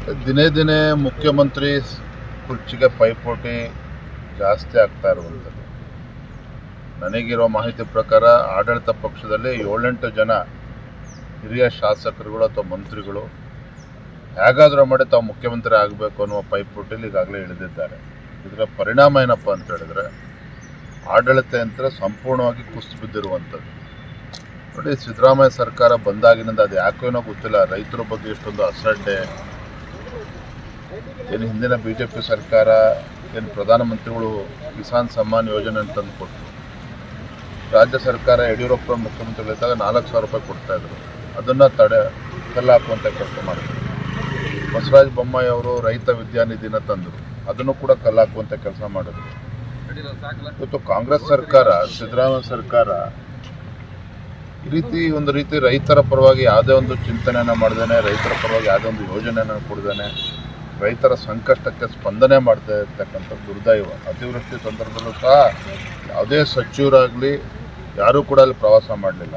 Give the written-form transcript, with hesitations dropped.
ದಿನೇ ದಿನೇ ಮುಖ್ಯಮಂತ್ರಿ ಕುರ್ಚಿಗೆ ಪೈಪೋಟಿ ಜಾಸ್ತಿ ಆಗ್ತಾ ಇರುವಂಥದ್ದು. ನನಗಿರೋ ಮಾಹಿತಿ ಪ್ರಕಾರ ಆಡಳಿತ ಪಕ್ಷದಲ್ಲಿ 7-8 ಜನ ಹಿರಿಯ ಶಾಸಕರುಗಳು ಅಥವಾ ಮಂತ್ರಿಗಳು ಹೇಗಾದರೂ ಮಾಡಿ ತಾವು ಮುಖ್ಯಮಂತ್ರಿ ಆಗಬೇಕು ಅನ್ನುವ ಪೈಪೋಟಿಯಲ್ಲಿ ಈಗಾಗಲೇ ಇಳಿದಿದ್ದಾರೆ. ಇದರ ಪರಿಣಾಮ ಏನಪ್ಪ ಅಂತ ಹೇಳಿದ್ರೆ ಆಡಳಿತ ಯಂತ್ರ ಸಂಪೂರ್ಣವಾಗಿ ಕುಸಿದು ಬಿದ್ದಿರುವಂಥದ್ದು. ನೋಡಿ, ಸಿದ್ದರಾಮಯ್ಯ ಸರ್ಕಾರ ಬಂದಾಗಿನಿಂದ ಅದು ಯಾಕೇನೋ ಗೊತ್ತಿಲ್ಲ, ರೈತರ ಬಗ್ಗೆ ಇಷ್ಟೊಂದು ಅಸಡ್ಡೆ. ಏನು ಹಿಂದಿನ BJP ಸರ್ಕಾರ ಏನು ಪ್ರಧಾನಮಂತ್ರಿಗಳು ಕಿಸಾನ್ ಸಮ್ಮಾನ್ ಯೋಜನೆ ಅಂತಂದು ಕೊಟ್ಟರು, ರಾಜ್ಯ ಸರ್ಕಾರ ಯಡಿಯೂರಪ್ಪ ಮುಖ್ಯಮಂತ್ರಿಗಳಿದ್ದಾಗ 4,000 ರೂಪಾಯಿ ಕೊಡ್ತಾಯಿದ್ರು. ಅದನ್ನು ಕಲ್ಲಾಕುವಂಥ ಕೆಲಸ ಮಾಡಿದ್ರು. ಬಸವರಾಜ ಬೊಮ್ಮಾಯಿ ಅವರು ರೈತ ವಿದ್ಯಾನಿಧಿನ ತಂದರು, ಅದನ್ನು ಕೂಡ ಕಲ್ಲಾಕುವಂಥ ಕೆಲಸ ಮಾಡಿದ್ರು. ಇವತ್ತು ಕಾಂಗ್ರೆಸ್ ಸರ್ಕಾರ, ಸಿದ್ದರಾಮಯ್ಯ ಸರ್ಕಾರ ಒಂದು ರೀತಿ ರೈತರ ಪರವಾಗಿ ಯಾವುದೇ ಒಂದು ಚಿಂತನೆಯನ್ನು ಮಾಡ್ದೇನೆ, ರೈತರ ಪರವಾಗಿ ಯಾವುದೇ ಒಂದು ಯೋಜನೆಯನ್ನು ಕೊಡ್ದೇನೆ, ರೈತರ ಸಂಕಷ್ಟಕ್ಕೆ ಸ್ಪಂದನೆ ಮಾಡ್ತಾ ಇರ್ತಕ್ಕಂಥ ದುರ್ದೈವ. ಅತಿವೃಷ್ಟಿ ಸಂದರ್ಭದಲ್ಲೂ ಸಹ ಯಾವುದೇ ಸಚಿವರಾಗಲಿ ಯಾರೂ ಕೂಡ ಅಲ್ಲಿ ಪ್ರವಾಸ ಮಾಡಲಿಲ್ಲ.